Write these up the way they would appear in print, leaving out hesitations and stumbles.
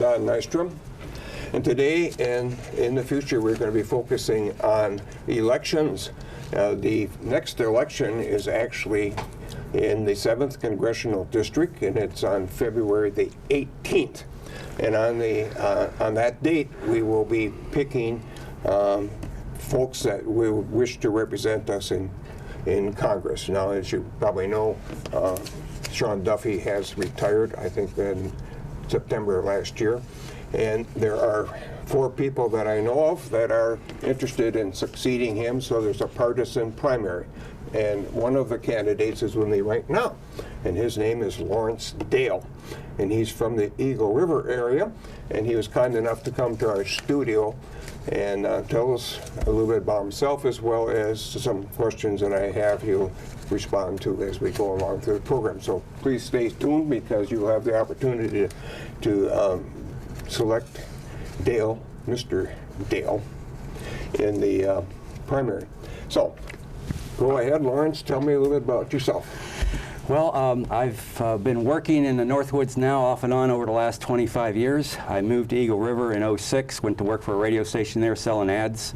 Don Nystrom. And today and in the future, we're going to be focusing on elections. The next election is actually in the 7th Congressional District, and it's on February the 18th. And on that date, we will be picking folks that we wish to represent us in Congress. Now, as you probably know, Sean Duffy has retired, I think, in September of last year. And there are 4 people that I know of that are interested in succeeding him, so there's a partisan primary. And one of the candidates is with me right now, and his name is Lawrence Dale. And he's from the Eagle River area, and he was kind enough to come to our studio and tell us a little bit about himself, as well as some questions that I have he'll respond to as we go along through the program. So please stay tuned, because you'll have the opportunity to select Dale, Mr. Dale, in the primary. So go ahead, Lawrence, tell me a little bit about yourself. Well, I've been working in the Northwoods now off and on over the last 25 years. I moved to Eagle River in '06, went to work for a radio station there selling ads.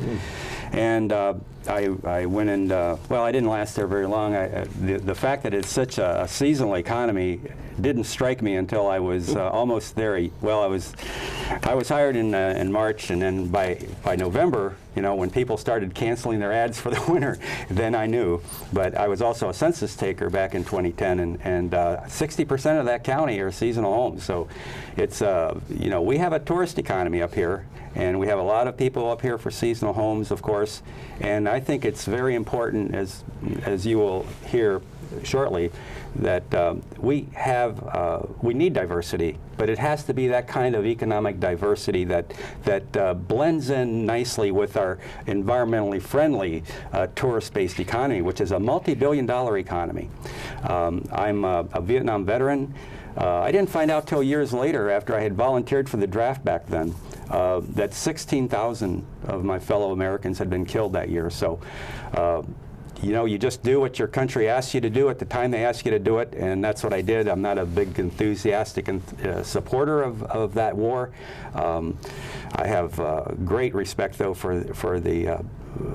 And I went and, well, I didn't last there very long. The fact that it's such a seasonal economy didn't strike me until I was almost there. Well, I was hired in March, and then by November, you know, when people started canceling their ads for the winter, then I knew. But I was also a census taker back in 2010, and 60% of that county are seasonal homes. So it's, you know, we have a tourist economy up here, and we have a lot of people up here for seasonal homes, of course. And I think it's very important, as you will hear shortly, that we need diversity, but it has to be that kind of economic diversity that blends in nicely with our environmentally friendly tourist-based economy, which is a multi-billion-dollar economy. I'm a Vietnam veteran. I didn't find out till years later, after I had volunteered for the draft back then, that 16,000 of my fellow Americans had been killed that year. So, you know, you just do what your country asks you to do at the time they ask you to do it, and that's what I did. I'm not a big enthusiastic supporter of that war. I have great respect, though, for the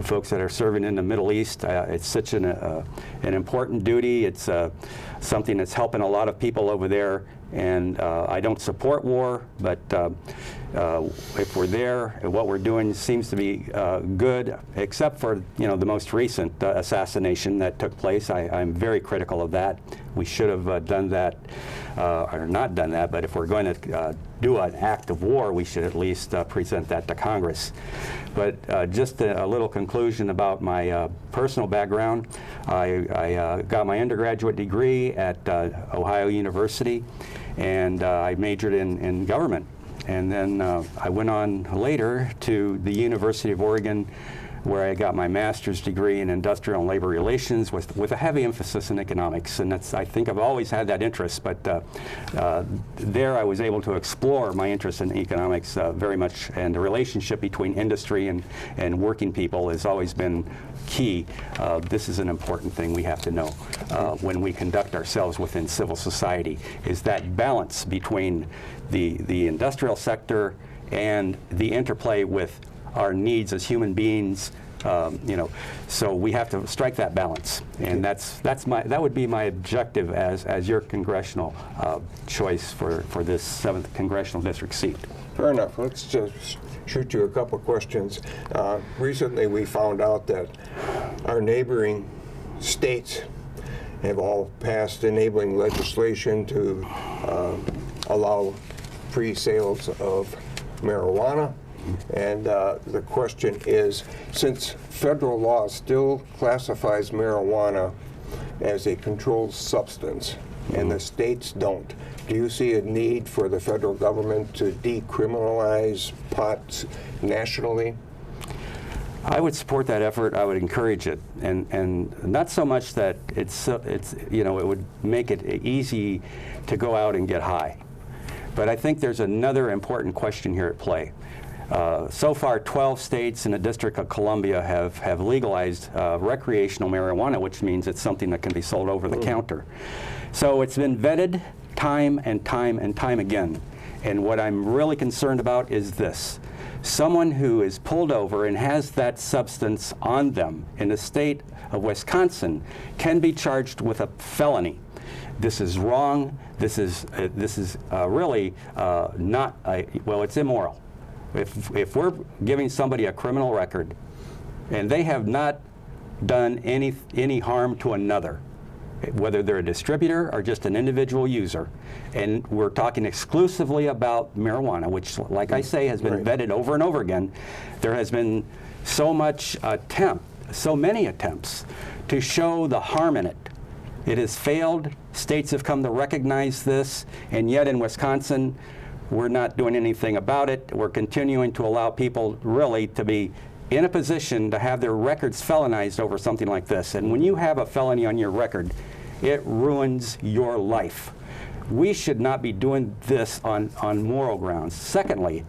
folks that are serving in the Middle East. It's such an important duty. It's something that's helping a lot of people over there. And I don't support war, but if we're there, what we're doing seems to be good, except for, you know, the most recent assassination that took place. I'm very critical of that. We should have done that, or not done that, but if we're going to do an act of war, we should at least present that to Congress. But just a little conclusion about my personal background. I got my undergraduate degree at Ohio University, and I majored in government. And then I went on later to the University of Oregon, where I got my master's degree in industrial and labor relations with a heavy emphasis in economics. And that's, I think I've always had that interest, but there I was able to explore my interest in economics very much, and the relationship between industry and working people has always been key. This is an important thing we have to know when we conduct ourselves within civil society, is that balance between the industrial sector and the interplay with our needs as human beings, you know. So we have to strike that balance, and that would be my objective as your congressional choice for this 7th congressional district seat. Fair enough. Let's just shoot you a couple questions. Recently, we found out that our neighboring states have all passed enabling legislation to allow free sales of marijuana. And the question is, since federal law still classifies marijuana as a controlled substance, and the states don't, do you see a need for the federal government to decriminalize pot nationally? I would support that effort. I would encourage it, and not so much that it's you know, it would make it easy to go out and get high. But I think there's another important question here at play. So far, 12 states and the District of Columbia have legalized recreational marijuana, which means it's something that can be sold over the counter. So it's been vetted time and time and time again. And what I'm really concerned about is this. Someone who is pulled over and has that substance on them in the state of Wisconsin can be charged with a felony. This is wrong. This is really not, well, it's immoral. If we're giving somebody a criminal record and they have not done any harm to another, whether they're a distributor or just an individual user, and we're talking exclusively about marijuana, which, like I say, has been vetted over and over again, there has been so many attempts to show the harm in it. It has failed. States have come to recognize this, and yet in Wisconsin, we're not doing anything about it. We're continuing to allow people really to be in a position to have their records felonized over something like this. And when you have a felony on your record, it ruins your life. We should not be doing this on moral grounds. Secondly,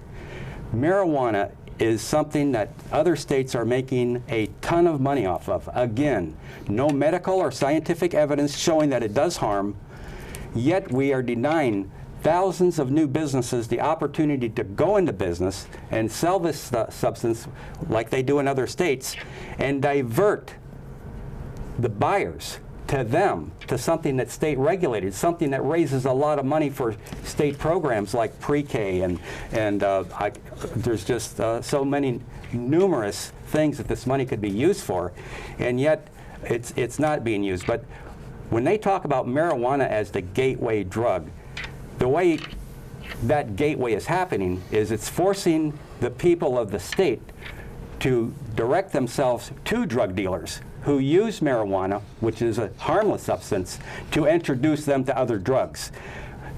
marijuana is something that other states are making a ton of money off of. Again, no medical or scientific evidence showing that it does harm, yet we are denying thousands of new businesses the opportunity to go into business and sell this substance like they do in other states and divert the buyers to them, to something that's state regulated, something that raises a lot of money for state programs like pre-K, and there's just so many numerous things that this money could be used for, and yet it's not being used. But when they talk about marijuana as the gateway drug, the way that gateway is happening is it's forcing the people of the state to direct themselves to drug dealers who use marijuana, which is a harmless substance, to introduce them to other drugs.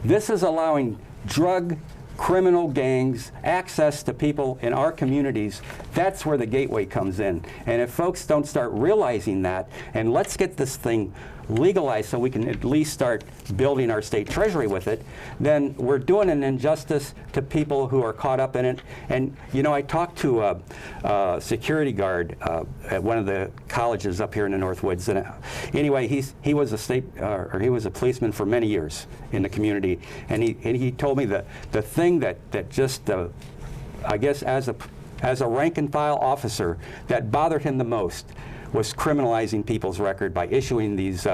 This is allowing drug criminal gangs access to people in our communities. That's where the gateway comes in. And if folks don't start realizing that, and let's get this thing legalized so we can at least start building our state treasury with it, then we're doing an injustice to people who are caught up in it. And you know, I talked to a security guard at one of the colleges up here in the Northwoods, and anyway, he was a policeman for many years in the community, and he told me that the thing that just I guess as a rank and file officer that bothered him the most was criminalizing people's record by issuing these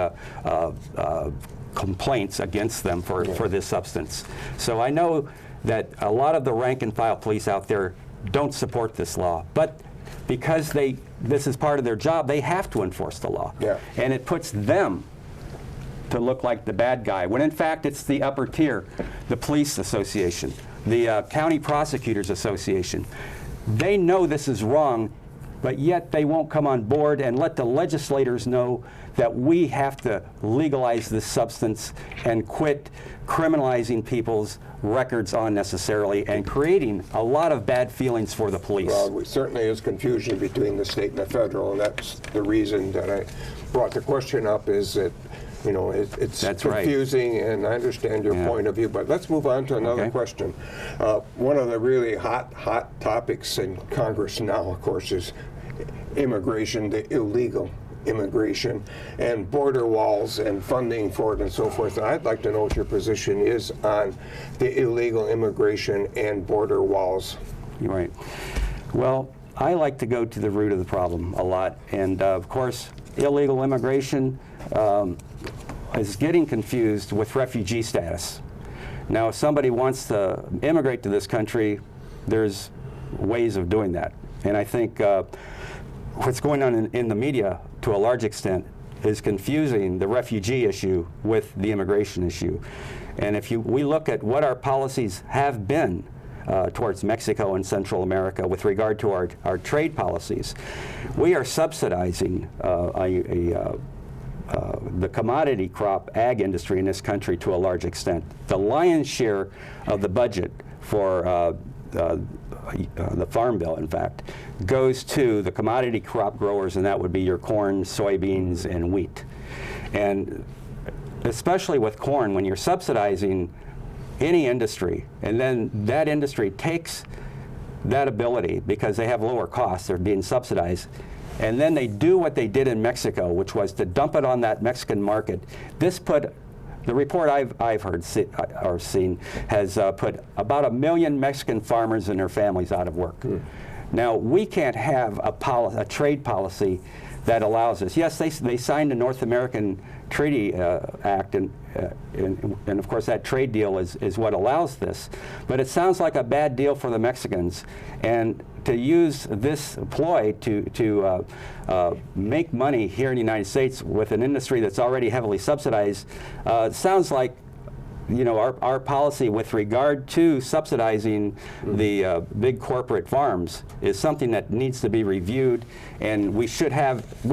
complaints against them for this substance. So I know that a lot of the rank and file police out there don't support this law, but because this is part of their job, they have to enforce the law. Yeah. And it puts them to look like the bad guy, when in fact it's the upper tier, the police association, the county prosecutors association. They know this is wrong, but yet they won't come on board and let the legislators know that we have to legalize this substance and quit criminalizing people's records unnecessarily and creating a lot of bad feelings for the police. Well, certainly is confusion between the state and the federal, and that's the reason that I brought the question up, is that it's confusing, right. And I understand your point of view, but let's move on to another question. One of the really hot topics in Congress now, of course, is immigration, the illegal immigration, and border walls and funding for it and so forth. And I'd like to know what your position is on the illegal immigration and border walls. You're right. Well, I like to go to the root of the problem a lot, and of course, illegal immigration is getting confused with refugee status. Now, if somebody wants to immigrate to this country, there's ways of doing that. And I think what's going on in the media, to a large extent, is confusing the refugee issue with the immigration issue. And if we look at what our policies have been towards Mexico and Central America with regard to our trade policies, we are subsidizing the commodity crop ag industry in this country to a large extent. The lion's share of the budget for the Farm Bill, in fact, goes to the commodity crop growers, and that would be your corn, soybeans, and wheat. And especially with corn, when you're subsidizing any industry, and then that industry takes that ability because they have lower costs, they're being subsidized, and then they do what they did in Mexico, which was to dump it on that Mexican market. This put the report I've heard or seen has put about 1 million Mexican farmers and their families out of work. Now, we can't have a trade policy that allows this. Yes, they signed the North American Treaty Act, and of course that trade deal is what allows this. But it sounds like a bad deal for the Mexicans, and to use this ploy to make money here in the United States with an industry that's already heavily subsidized sounds like, you know, our policy with regard to subsidizing the big corporate farms is something that needs to be reviewed, and we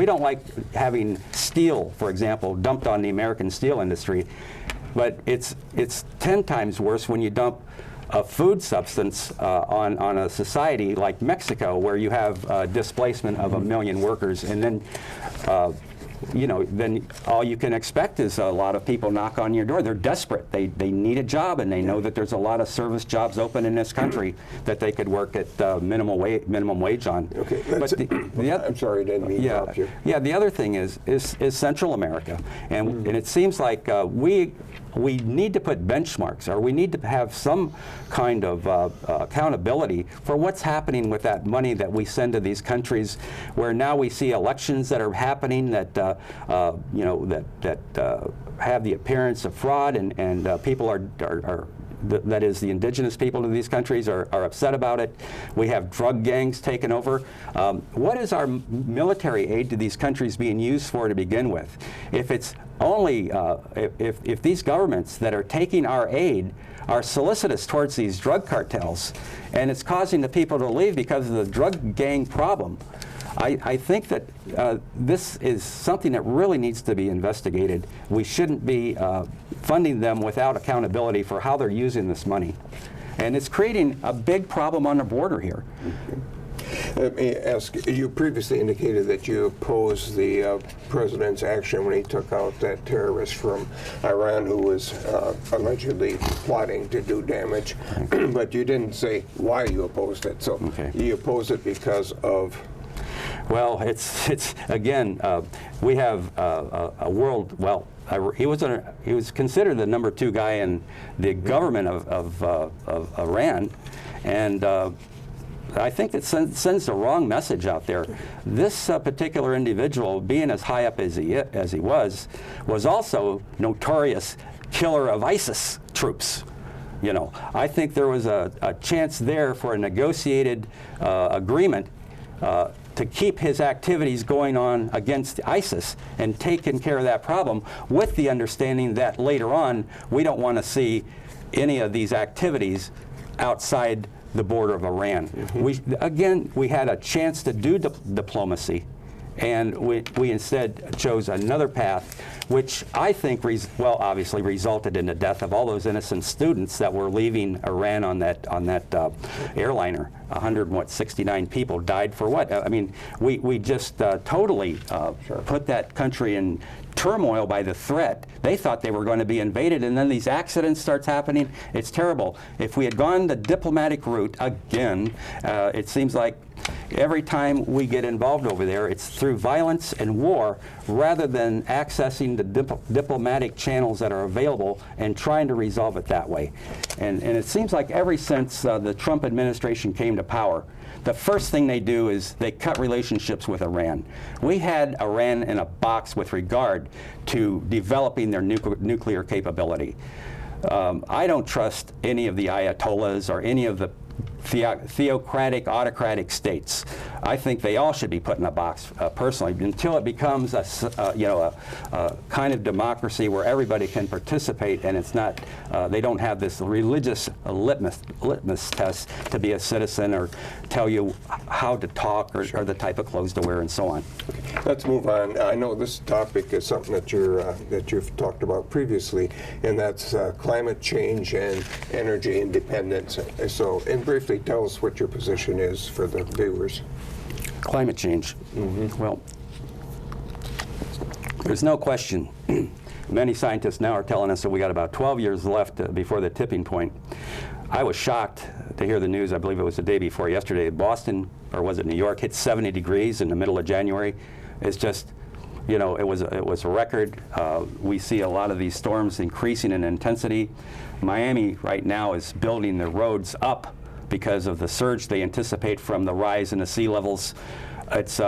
don't like having steel, for example, dumped on the American steel industry, but it's 10 times worse when you dump a food substance on a society like Mexico, where you have displacement of 1 million workers, and then you know, then all you can expect is a lot of people knock on your door. They're desperate. They need a job, and they know that there's a lot of service jobs open in this country that they could work at minimum wage on. Okay, but I'm sorry, I didn't mean to interrupt you. Yeah, the other thing is Central America, and it seems like we need to put benchmarks, or we need to have some kind of accountability for what's happening with that money that we send to these countries, where now we see elections that are happening that you know, that have the appearance of fraud, and people are that is, the indigenous people of these countries are upset about it. We have drug gangs taking over. What is our military aid to these countries being used for to begin with? If it's only, if these governments that are taking our aid are solicitous towards these drug cartels, and it's causing the people to leave because of the drug gang problem, I think that this is something that really needs to be investigated. We shouldn't be funding them without accountability for how they're using this money. And it's creating a big problem on the border here. Let me ask, you previously indicated that you opposed the president's action when he took out that terrorist from Iran who was allegedly plotting to do damage, but you didn't say why you opposed it. So you opposed it because of... Well, it's again, we have a world, well, he was considered the #2 guy in the government of Iran, and I think it sends the wrong message out there. This particular individual, being as high up as he was also notorious killer of ISIS troops. You know, I think there was a chance there for a negotiated agreement to keep his activities going on against ISIS and taking care of that problem, with the understanding that later on we don't want to see any of these activities outside the border of Iran. We had a chance to do diplomacy, and we instead chose another path, which I think, obviously resulted in the death of all those innocent students that were leaving Iran on that airliner. 169 people died for what? I mean, we just totally put that country in turmoil by the threat. They thought they were going to be invaded, and then these accidents starts happening. It's terrible. If we had gone the diplomatic route again, it seems like every time we get involved over there, it's through violence and war, rather than accessing the diplomatic channels that are available and trying to resolve it that way. And it seems like ever since the Trump administration came to power, the first thing they do is they cut relationships with Iran. We had Iran in a box with regard to developing their nuclear capability. I don't trust any of the Ayatollahs or any of the theocratic, autocratic states. I think they all should be put in a box, personally, until it becomes a kind of democracy where everybody can participate, and it's not, they don't have this religious litmus test to be a citizen or tell you how to talk or the type of clothes to wear and so on. Okay. Let's move on. I know this topic is something that you've talked about previously, and that's climate change and energy independence. So, and briefly tell us what your position is for the viewers. Climate change. Well, there's no question. Many scientists now are telling us that we got about 12 years left before the tipping point. I was shocked to hear the news, I believe it was the day before yesterday, Boston, or was it New York, hit 70 degrees in the middle of January. It's just, you know, it was a record. We see a lot of these storms increasing in intensity. Miami right now is building their roads up because of the surge they anticipate from the rise in the sea levels. It's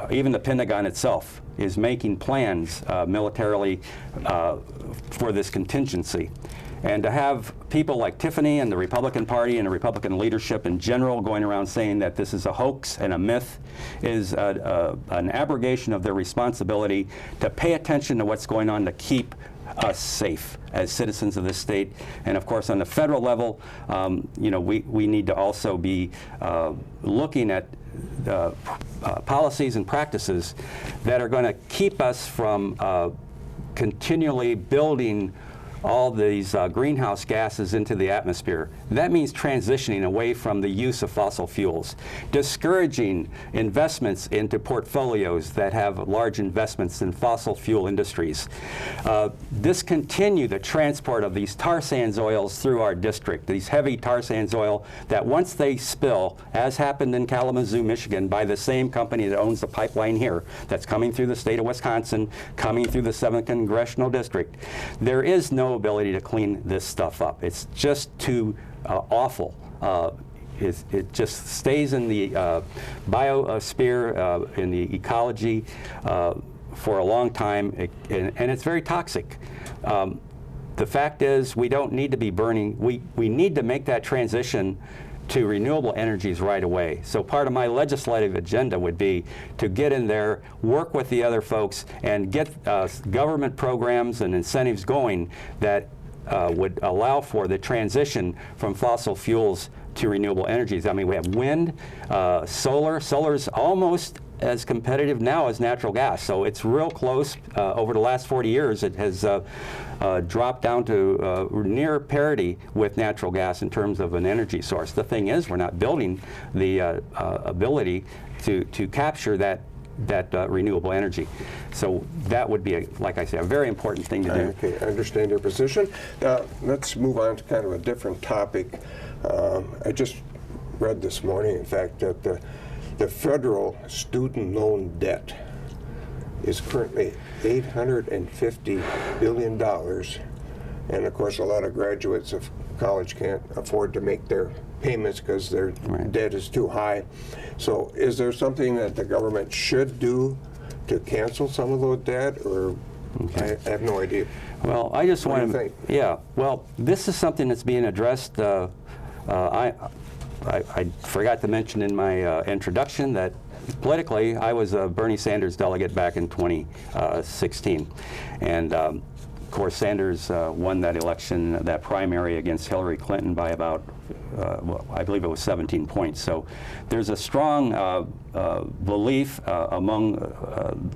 even the Pentagon itself is making plans militarily for this contingency. And to have people like Tiffany and the Republican Party and the Republican leadership in general going around saying that this is a hoax and a myth is an abrogation of their responsibility to pay attention to what's going on to keep us safe as citizens of this state. And of course, on the federal level, you know, we need to also be looking at policies and practices that are going to keep us from continually building all these greenhouse gases into the atmosphere. That means transitioning away from the use of fossil fuels, discouraging investments into portfolios that have large investments in fossil fuel industries, discontinue the transport of these tar sands oils through our district, these heavy tar sands oil that once they spill, as happened in Kalamazoo, Michigan, by the same company that owns the pipeline here, that's coming through the state of Wisconsin, coming through the 7th Congressional District, there is no ability to clean this stuff up. It's just too awful. It just stays in the biosphere, in the ecology for a long time, and it's very toxic. The fact is, we don't need to be burning. We need to make that transition to renewable energies right away. So part of my legislative agenda would be to get in there, work with the other folks, and get government programs and incentives going that would allow for the transition from fossil fuels to renewable energies. I mean, we have wind, solar. Solar's almost as competitive now as natural gas, so it's real close. Over the last 40 years, it has dropped down to near parity with natural gas in terms of an energy source. The thing is, we're not building the ability to capture that renewable energy. So that would be, like I say, a very important thing to do. Okay, I understand your position. Now, let's move on to kind of a different topic. I just read this morning, in fact, that the federal student loan debt is currently $850 billion. And of course, a lot of graduates of college can't afford to make their payments because their debt is too high. So is there something that the government should do to cancel some of those debt, or I have no idea? Well, I just want to, think? yeah, well, this is something that's being addressed. I forgot to mention in my introduction that politically, I was a Bernie Sanders delegate back in 2016. And of course, Sanders won that election, that primary against Hillary Clinton by about, well, I believe it was 17 points. So there's a strong belief among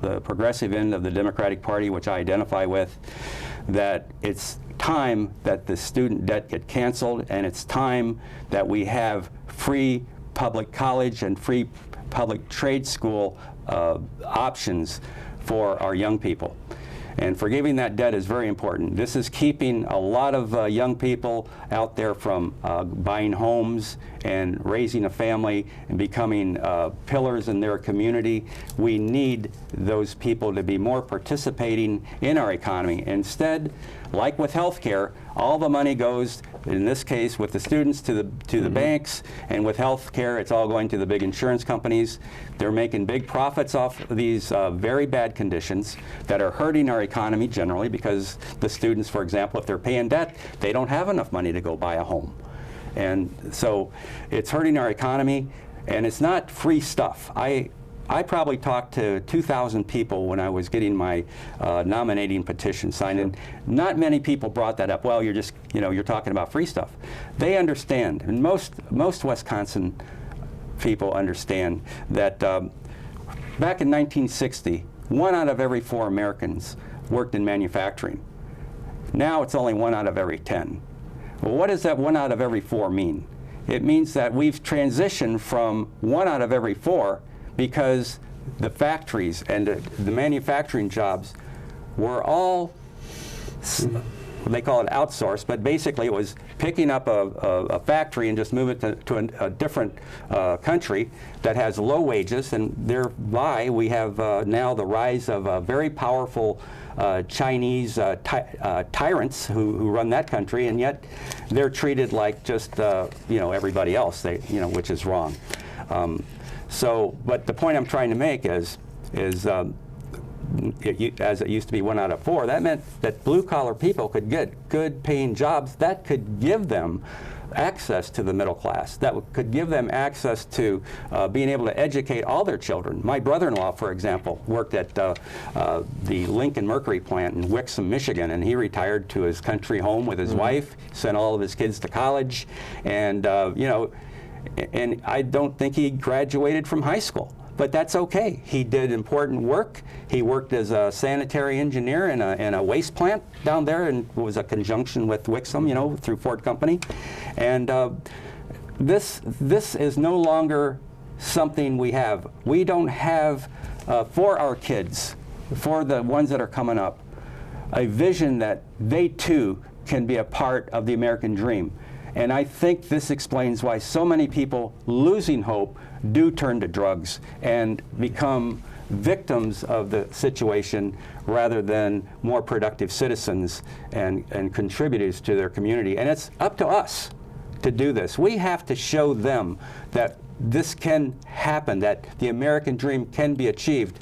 the progressive end of the Democratic Party, which I identify with, that it's time that the student debt get canceled, and it's time that we have free public college and free public trade school options for our young people. And forgiving that debt is very important. This is keeping a lot of young people out there from buying homes and raising a family and becoming pillars in their community. We need those people to be more participating in our economy. Instead, like with healthcare, all the money goes, in this case, with the students to the banks, and with healthcare, it's all going to the big insurance companies. They're making big profits off these very bad conditions that are hurting our economy generally, because the students, for example, if they're paying debt, they don't have enough money to go buy a home. And so it's hurting our economy, and it's not free stuff. I probably talked to 2,000 people when I was getting my nominating petition signed, and not many people brought that up. Well, you're just, you know, you're talking about free stuff. They understand, and most Wisconsin people understand that back in 1960, 1 out of every 4 Americans worked in manufacturing. Now it's only 1 out of every 10. Well, what does that 1 out of every 4 mean? It means that we've transitioned from 1 out of every 4 because the factories and the manufacturing jobs were all they call it outsource, but basically it was picking up a factory and just move it to a different country that has low wages, and thereby we have now the rise of very powerful Chinese tyrants who run that country, and yet they're treated like just everybody else, which is wrong. But the point I'm trying to make is as it used to be 1 out of 4, that meant that blue-collar people could get good-paying jobs that could give them access to the middle class, that could give them access to being able to educate all their children. My brother-in-law, for example, worked at the Lincoln Mercury plant in Wixom, Michigan, and he retired to his country home with his wife, sent all of his kids to college, and and I don't think he graduated from high school. But that's okay. He did important work. He worked as a sanitary engineer in a waste plant down there, and was a conjunction with Wixom, through Ford Company. And this is no longer something we have. We don't have, for our kids, for the ones that are coming up, a vision that they too can be a part of the American dream. And I think this explains why so many people losing hope do turn to drugs and become victims of the situation rather than more productive citizens and contributors to their community. And it's up to us to do this. We have to show them that this can happen, that the American dream can be achieved.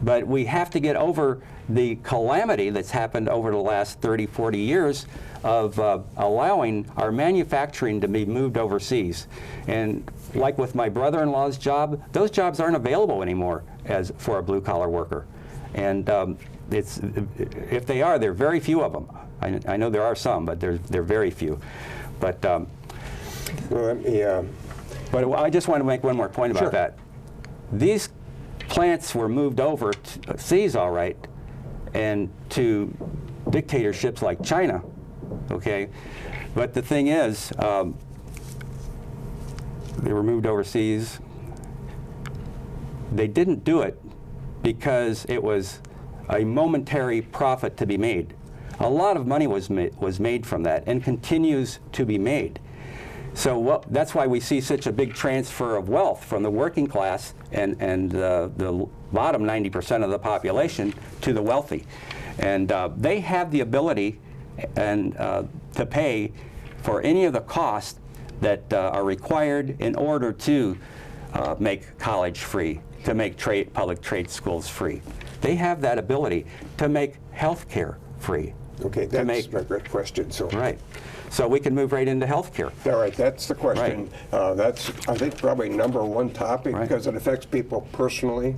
But we have to get over the calamity that's happened over the last 30, 40 years of allowing our manufacturing to be moved overseas. And like with my brother-in-law's job, those jobs aren't available anymore for a blue-collar worker. And if they are, there are very few of them. I know there are some, but they're very few. But but I just want to make one more point about that. These plants were moved overseas, all right, and to dictatorships like China, okay? But the thing is, they were moved overseas. They didn't do it because it was a momentary profit to be made. A lot of money was made from that and continues to be made. So that's why we see such a big transfer of wealth from the working class and the bottom 90% of the population to the wealthy. And they have the ability to pay for any of the costs that are required in order to make college free, to make public trade schools free. They have that ability to make health care free. Okay, that's a great question. So. Right. So we can move right into health care. All right, that's the question. Right. That's, I think, probably #1 topic because it affects people personally.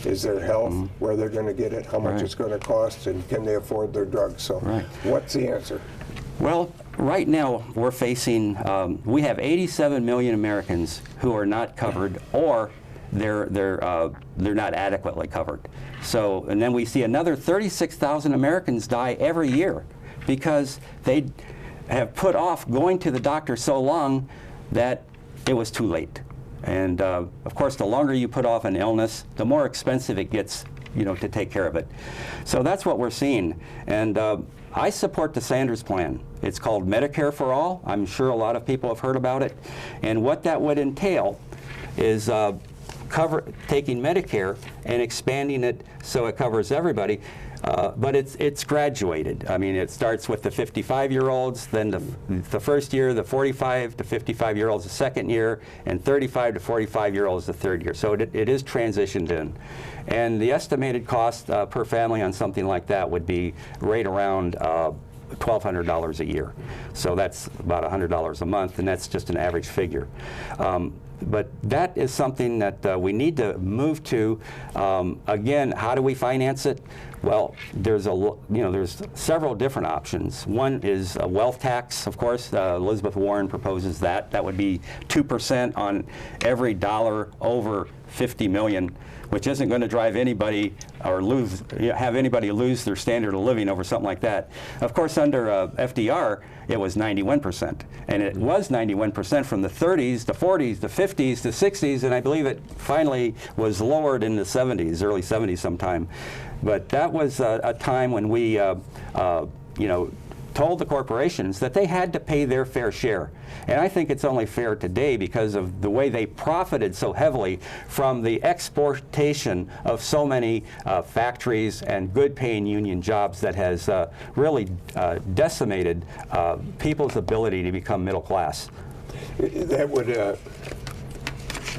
Is their health, where they're going to get it, how much it's going to cost, and can they afford their drugs? So what's the answer? Well, right now we're facing, we have 87 million Americans who are not covered, or they're not adequately covered. So, and then we see another 36,000 Americans die every year because they have put off going to the doctor so long that it was too late. And of course, the longer you put off an illness, the more expensive it gets, to take care of it. So that's what we're seeing. And I support the Sanders plan. It's called Medicare for All. I'm sure a lot of people have heard about it. And what that would entail is taking Medicare and expanding it so it covers everybody. But it's graduated. I mean, it starts with the 55-year-olds, then the first year, the 45 to 55-year-olds the second year, and 35 to 45-year-olds the third year. So it is transitioned in. And the estimated cost per family on something like that would be right around $1,200 a year. So that's about $100 a month, and that's just an average figure. But that is something that we need to move to. Again, how do we finance it? Well, there's several different options. One is a wealth tax, of course. Elizabeth Warren proposes that. That would be 2% on every dollar over 50 million, which isn't going to drive anybody or have anybody lose their standard of living over something like that. Of course, under FDR, it was 91%. And it was 91% from the 30s, the 40s, the 50s, the 60s, and I believe it finally was lowered in the 70s, early 70s sometime. But that was a time when we, told the corporations that they had to pay their fair share. And I think it's only fair today because of the way they profited so heavily from the exportation of so many factories and good-paying union jobs that has really decimated people's ability to become middle class. That would,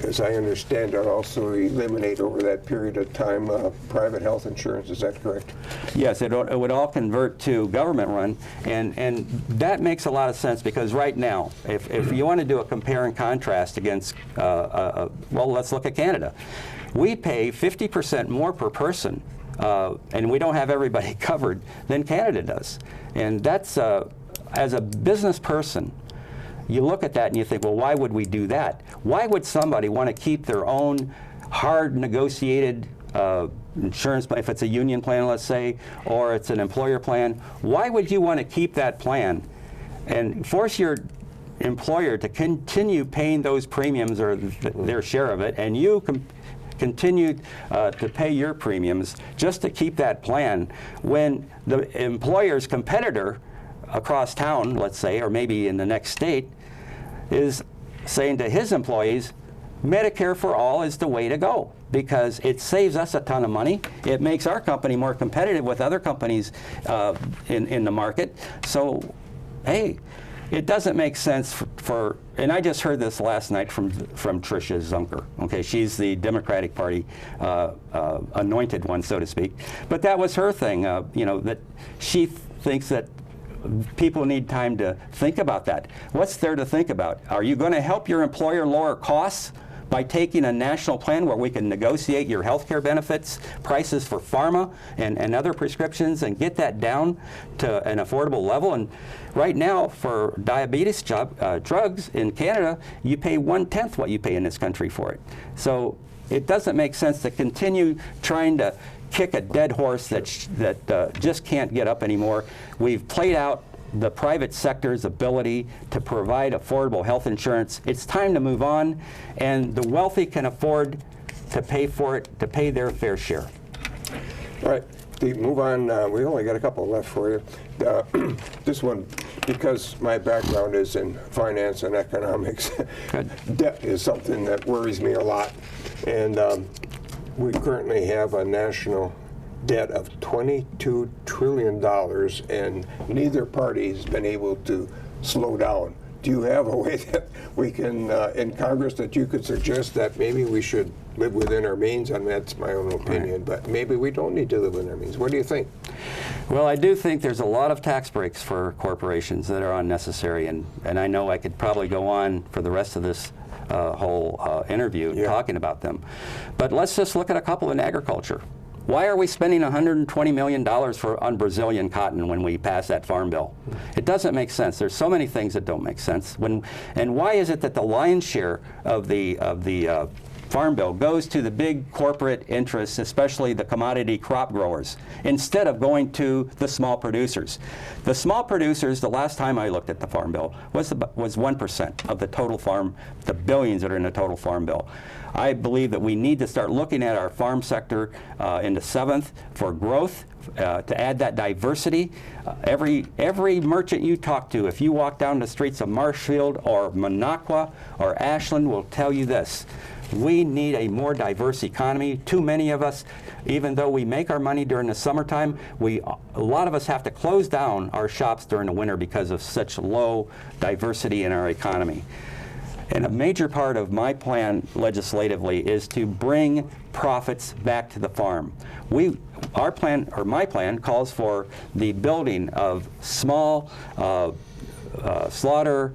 as I understand it, also eliminate over that period of time private health insurance. Is that correct? Yes, it would all convert to government run, and that makes a lot of sense because right now, if you want to do a compare and contrast against, well, let's look at Canada. We pay 50% more per person, and we don't have everybody covered than Canada does. And that's, as a business person, you look at that and you think, well, why would we do that? Why would somebody want to keep their own hard negotiated insurance plan, if it's a union plan, let's say, or it's an employer plan? Why would you want to keep that plan and force your employer to continue paying those premiums or their share of it, and you continue to pay your premiums just to keep that plan when the employer's competitor across town, let's say, or maybe in the next state, is saying to his employees, Medicare for all is the way to go because it saves us a ton of money. It makes our company more competitive with other companies in the market. So, hey, it doesn't make sense for, and I just heard this last night from Tricia Zunker. Okay, she's the Democratic Party anointed one, so to speak. But that was her thing, you know, that she thinks that people need time to think about that. What's there to think about? Are you going to help your employer lower costs by taking a national plan where we can negotiate your health care benefits, prices for pharma and other prescriptions, and get that down to an affordable level? And right now, for diabetes drugs in Canada, you pay 1/10 what you pay in this country for it. So it doesn't make sense to continue trying to kick a dead horse that just can't get up anymore. We've played out the private sector's ability to provide affordable health insurance. It's time to move on, and the wealthy can afford to pay for it, to pay their fair share. All right, Steve, move on. We only got a couple left for you. This one, because my background is in finance and economics, debt is something that worries me a lot. And we currently have a national debt of $22 trillion, and neither party has been able to slow down. Do you have a way that we can, in Congress, that you could suggest that maybe we should live within our means? I mean, that's my own opinion, but maybe we don't need to live within our means. What do you think? Well, I do think there's a lot of tax breaks for corporations that are unnecessary, and I know I could probably go on for the rest of this whole interview talking about them. But let's just look at a couple in agriculture. Why are we spending $120 million on Brazilian cotton when we pass that farm bill? It doesn't make sense. There's so many things that don't make sense. And why is it that the lion's share of the farm bill goes to the big corporate interests, especially the commodity crop growers, instead of going to the small producers? The small producers, the last time I looked at the farm bill, was 1% of the total farm, the billions that are in the total farm bill. I believe that we need to start looking at our farm sector in the 7th for growth, to add that diversity. Every merchant you talk to, if you walk down the streets of Marshfield or Minocqua or Ashland, will tell you this. We need a more diverse economy. Too many of us, even though we make our money during the summertime, a lot of us have to close down our shops during the winter because of such low diversity in our economy. And a major part of my plan legislatively is to bring profits back to the farm. Our plan, or my plan, calls for the building of small slaughter,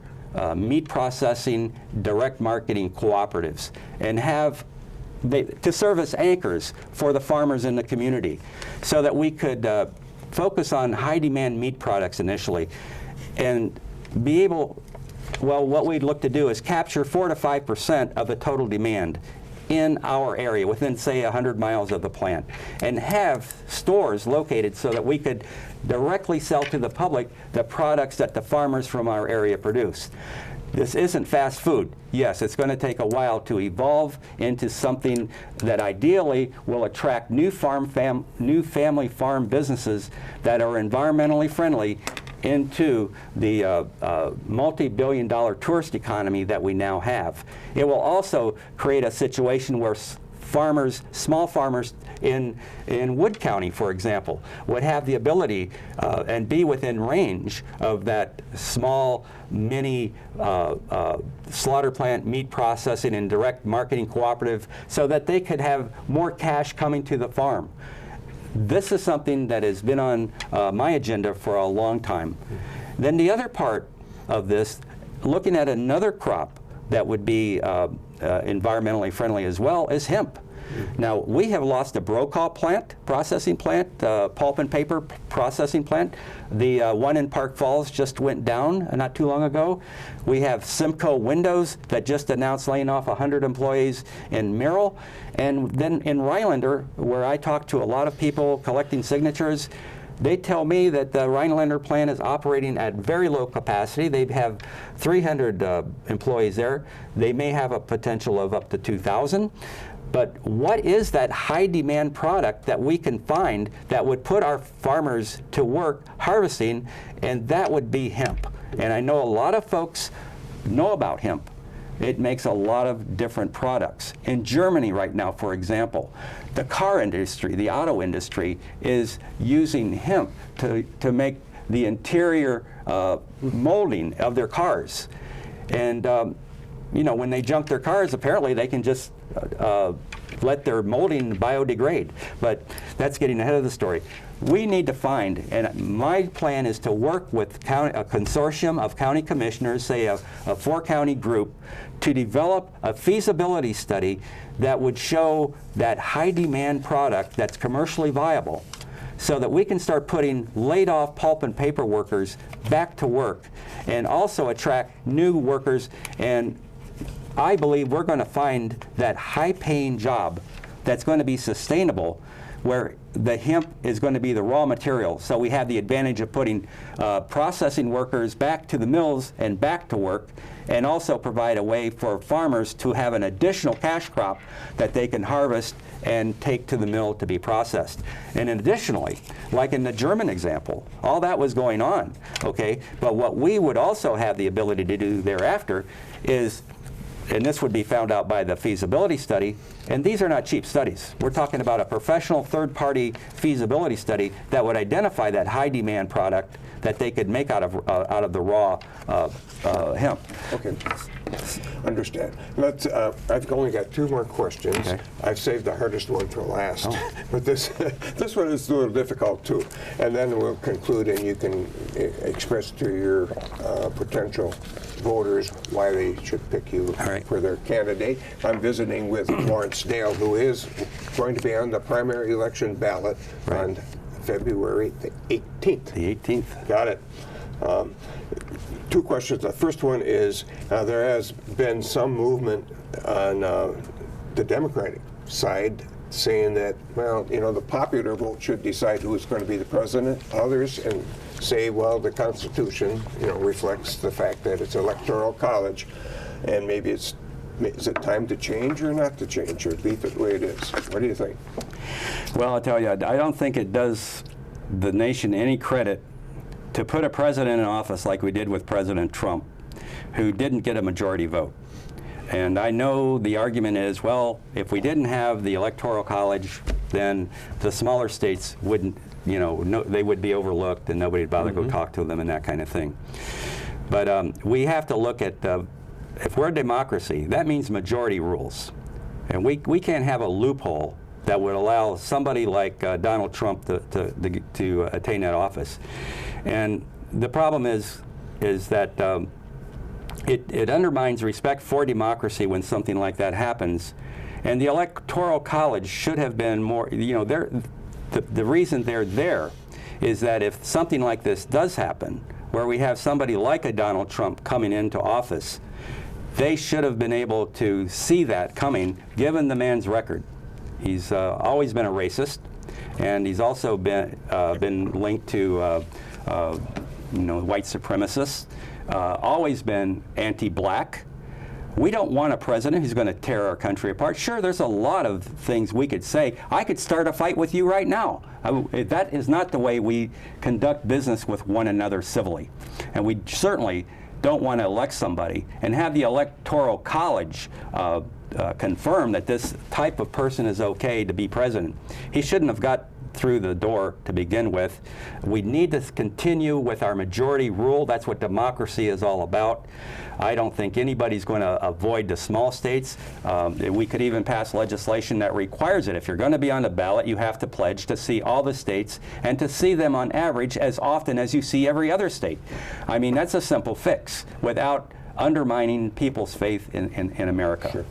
meat processing, direct marketing cooperatives, and to serve as anchors for the farmers in the community, so that we could focus on high demand meat products initially, and be able, well, what we'd look to do is capture 4 to 5% of the total demand in our area, within, say, 100 miles of the plant, and have stores located so that we could directly sell to the public the products that the farmers from our area produce. This isn't fast food. Yes, it's going to take a while to evolve into something that ideally will attract new family farm businesses that are environmentally friendly into the multi-billion-dollar tourist economy that we now have. It will also create a situation where farmers, small farmers in Wood County, for example, would have the ability and be within range of that small mini slaughter plant, meat processing, and direct marketing cooperative, so that they could have more cash coming to the farm. This is something that has been on my agenda for a long time. Then the other part of this, looking at another crop that would be environmentally friendly as well, is hemp. Now, we have lost a brokaw plant, processing plant, pulp and paper processing plant. The one in Park Falls just went down not too long ago. We have Simcoe Windows that just announced laying off 100 employees in Merrill. And then in Rhinelander, where I talk to a lot of people collecting signatures, they tell me that the Rhinelander plant is operating at very low capacity. They have 300 employees there. They may have a potential of up to 2,000. But what is that high demand product that we can find that would put our farmers to work harvesting? And that would be hemp. And I know a lot of folks know about hemp. It makes a lot of different products. In Germany right now, for example, the car industry, the auto industry, is using hemp to make the interior molding of their cars. And you know, when they junk their cars, apparently they can just let their molding biodegrade. But that's getting ahead of the story. We need to find, and my plan is to work with a consortium of county commissioners, say a 4-county group, to develop a feasibility study that would show that high demand product that's commercially viable, so that we can start putting laid off pulp and paper workers back to work and also attract new workers. And I believe we're going to find that high-paying job that's going to be sustainable, where the hemp is going to be the raw material. So we have the advantage of putting processing workers back to the mills and back to work, and also provide a way for farmers to have an additional cash crop that they can harvest and take to the mill to be processed. And additionally, like in the German example, all that was going on, okay? But what we would also have the ability to do thereafter is, and this would be found out by the feasibility study, and these are not cheap studies. We're talking about a professional third-party feasibility study that would identify that high-demand product that they could make out of the raw hemp. Okay, understand. Let's. I've only got 2 more questions. Okay. I've saved the hardest one for last, but this one is a little difficult too. And then we'll conclude, and you can express to your potential voters why they should pick you for their candidate. I'm visiting with Lawrence Dale, who is going to be on the primary election ballot on February the 18th. The 18th. Got it. 2 questions. The first one is, there has been some movement on the Democratic side saying that, well, you know, the popular vote should decide who is going to be the president. Others and say, well, the Constitution, you know, reflects the fact that it's electoral college, and maybe is it time to change or not to change, or leave it the way it is? What do you think? Well, I'll tell you, I don't think it does the nation any credit to put a president in office like we did with President Trump, who didn't get a majority vote. And I know the argument is, well, if we didn't have the Electoral College, then the smaller states wouldn't, you know, they would be overlooked and nobody would bother to go talk to them and that kind of thing. But we have to look at, if we're a democracy, that means majority rules. And we can't have a loophole that would allow somebody like Donald Trump to attain that office. And the problem is that it undermines respect for democracy when something like that happens. And the Electoral College should have been more, you know, the reason they're there is that if something like this does happen, where we have somebody like a Donald Trump coming into office, they should have been able to see that coming, given the man's record. He's always been a racist, and he's also been linked to you know, white supremacists, always been anti-black, We don't want a president who's going to tear our country apart. Sure, there's a lot of things we could say. I could start a fight with you right now. That is not the way we conduct business with one another civilly. And we certainly don't want to elect somebody and have the Electoral College confirm that this type of person is okay to be president. He shouldn't have got through the door to begin with. We need to continue with our majority rule. That's what democracy is all about. I don't think anybody's going to avoid the small states. We could even pass legislation that requires it. If you're going to be on the ballot, you have to pledge to see all the states and to see them on average as often as you see every other state. I mean, that's a simple fix without undermining people's faith in America. Sure.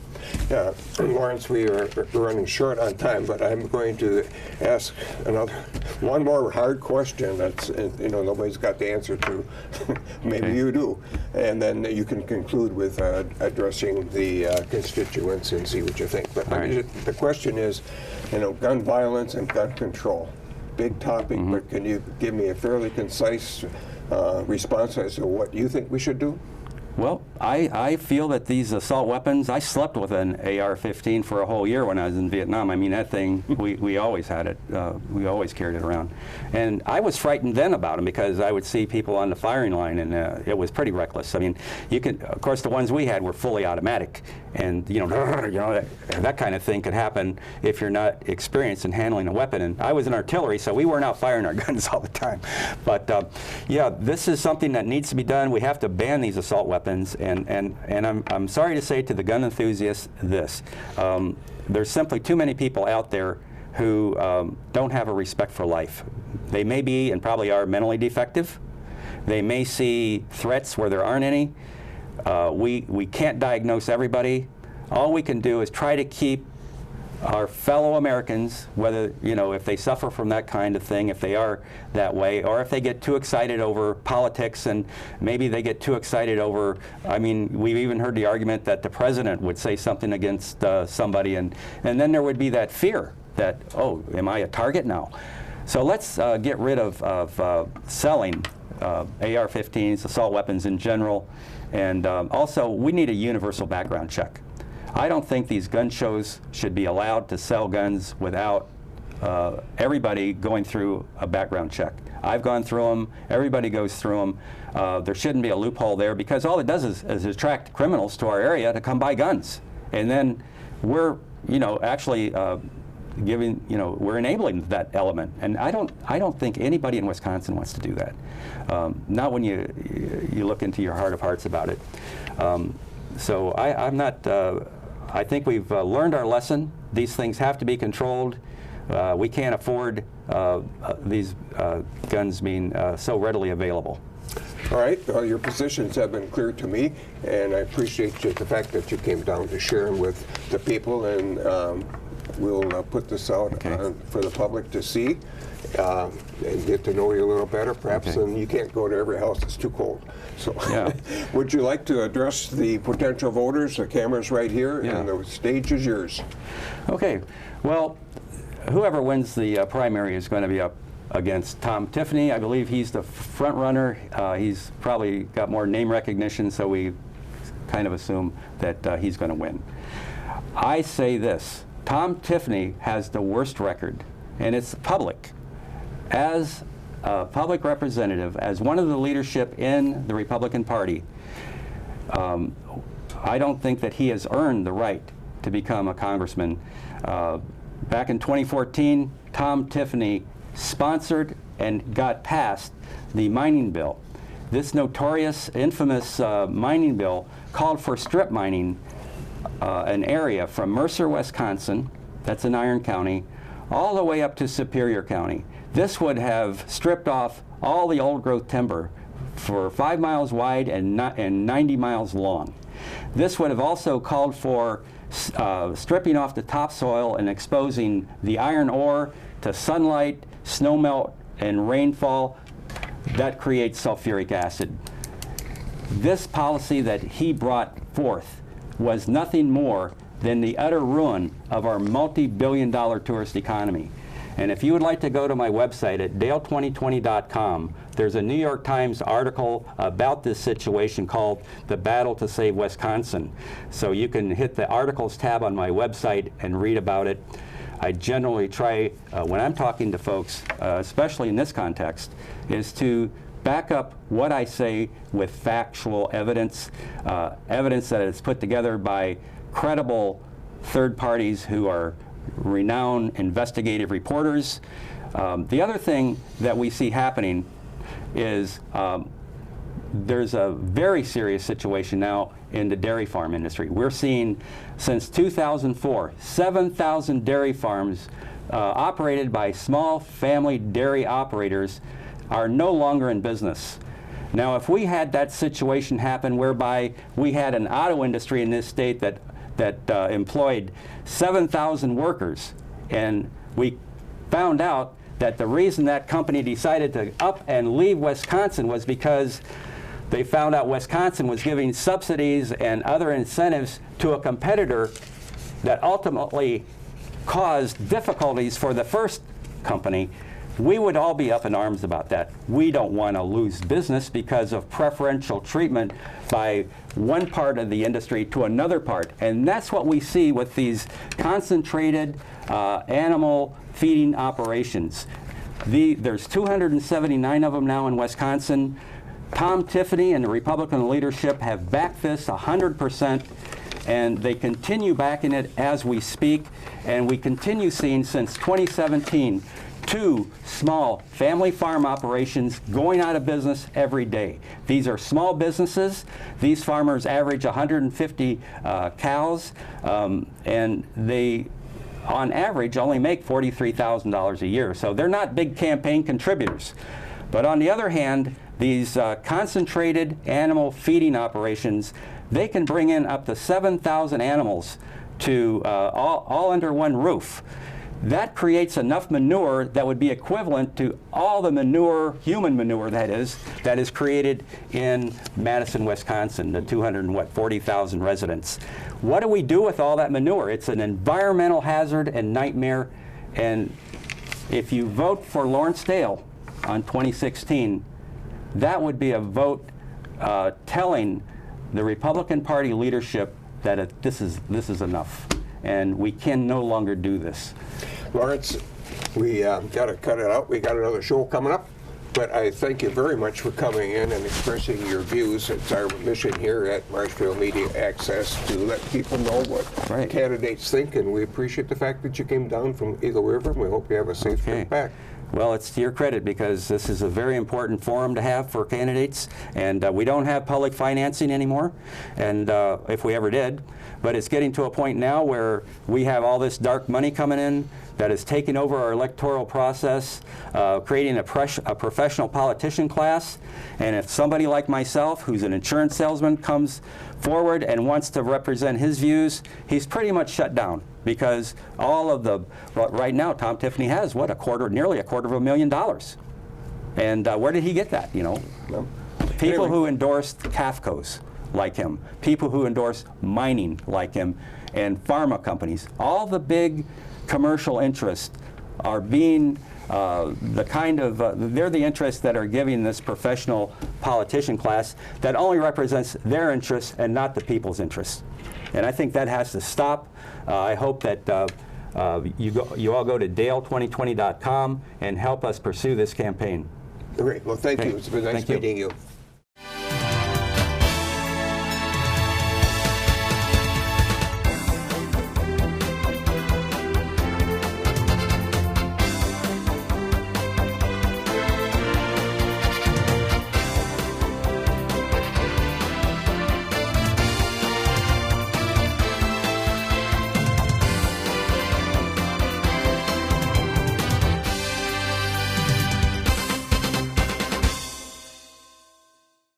Yeah, Lawrence, we are running short on time, but I'm going to ask one more hard question that's, nobody's got the answer to. Maybe Okay. you do. And then you can conclude with addressing the constituents and see what you think. But All right. the question is, gun violence and gun control. Big topic, but can you give me a fairly concise response as to what you think we should do? Well, I feel that these assault weapons, I slept with an AR-15 for a whole year when I was in Vietnam. I mean, that thing, we always had it. We always carried it around. And I was frightened then about them because I would see people on the firing line, and it was pretty reckless. I mean, of course, the ones we had were fully automatic. And, that kind of thing could happen if you're not experienced in handling a weapon. And I was in artillery, so we weren't out firing our guns all the time. But, yeah, this is something that needs to be done. We have to ban these assault weapons. And I'm sorry to say to the gun enthusiasts this. There's simply too many people out there who don't have a respect for life. They may be and probably are mentally defective. They may see threats where there aren't any. We can't diagnose everybody. All we can do is try to keep our fellow Americans, whether, if they suffer from that kind of thing, if they are that way, or if they get too excited over politics, and maybe they get too excited over, we've even heard the argument that the president would say something against somebody, and then there would be that fear that, oh, am I a target now? So let's get rid of selling AR-15s, assault weapons in general, and also we need a universal background check. I don't think these gun shows should be allowed to sell guns without everybody going through a background check. I've gone through them. Everybody goes through them. There shouldn't be a loophole there because all it does is attract criminals to our area to come buy guns. And then we're, actually we're enabling that element. And I don't think anybody in Wisconsin wants to do that. Not when you look into your heart of hearts about it. So I'm not. I think we've learned our lesson. These things have to be controlled. We can't afford these guns being so readily available. All right. Well, your positions have been clear to me, and I appreciate the fact that you came down to share them with the people, and we'll put this out for the public to see and get to know you a little better, perhaps. Okay. And you can't go to every house; it's too cold. So, yeah. Would you like to address the potential voters? The camera's right here, Yeah. and the stage is yours. Okay. Well, whoever wins the primary is going to be up against Tom Tiffany. I believe he's the front runner. He's probably got more name recognition, so we kind of assume that he's going to win. I say this. Tom Tiffany has the worst record, and it's public. As a public representative, as one of the leadership in the Republican Party, I don't think that he has earned the right to become a congressman. Back in 2014, Tom Tiffany sponsored and got passed the mining bill. This notorious, infamous mining bill called for strip mining an area from Mercer, Wisconsin, that's in Iron County, all the way up to Superior County. This would have stripped off all the old growth timber for 5 miles wide and 90 miles long. This would have also called for stripping off the topsoil and exposing the iron ore to sunlight, snowmelt, and rainfall. That creates sulfuric acid. This policy that he brought forth was nothing more than the utter ruin of our multi-billion-dollar tourist economy. And if you would like to go to my website at dale2020.com, there's a New York Times article about this situation called The Battle to Save Wisconsin. So you can hit the articles tab on my website and read about it. I generally try, when I'm talking to folks, especially in this context, is to back up what I say with factual evidence, evidence that is put together by credible third parties who are renowned investigative reporters. The other thing that we see happening is there's a very serious situation now in the dairy farm industry. We're seeing, since 2004, 7,000 dairy farms operated by small family dairy operators are no longer in business. Now, if we had that situation happen whereby we had an auto industry in this state that employed 7,000 workers, and we found out that the reason that company decided to up and leave Wisconsin was because they found out Wisconsin was giving subsidies and other incentives to a competitor that ultimately caused difficulties for the first company, we would all be up in arms about that. We don't want to lose business because of preferential treatment by one part of the industry to another part. And that's what we see with these concentrated animal feeding operations. There's 279 of them now in Wisconsin. Tom Tiffany and the Republican leadership have backed this 100%, and they continue backing it as we speak. And we continue seeing, since 2017, 2 small family farm operations going out of business every day. These are small businesses. These farmers average 150 cows, and they, on average, only make $43,000 a year. So they're not big campaign contributors. But on the other hand, these concentrated animal feeding operations, they can bring in up to 7,000 animals to all under one roof. That creates enough manure that would be equivalent to all the manure, human manure that is created in Madison, Wisconsin, the 240,000 residents. What do we do with all that manure? It's an environmental hazard and nightmare. And if you vote for Lawrence Dale on 2016, that would be a vote telling the Republican Party leadership that this is enough, and we can no longer do this. Lawrence, we got to cut it out. We got another show coming up, but I thank you very much for coming in and expressing your views. It's our mission here at Marshfield Media Access to let people know what candidates think, and we appreciate the fact that you came down from Eagle River, and we hope you have a safe trip back. Well, it's to your credit, because this is a very important forum to have for candidates, and we don't have public financing anymore, and if we ever did, but it's getting to a point now where we have all this dark money coming in that is taking over our electoral process, creating a professional politician class. And if somebody like myself, who's an insurance salesman, comes forward and wants to represent his views, he's pretty much shut down, because all of the, right now, Tom Tiffany has, what, nearly a quarter of $1 million. And where did he get that, you know? Well, people who endorsed CAFCOs like him, people who endorse mining like him, and pharma companies, all the big commercial interests are being they're the interests that are giving this professional politician class that only represents their interests and not the people's interests. And I think that has to stop. I hope that you all go to dale2020.com and help us pursue this campaign. Great. Well, thank you. It's been nice meeting you.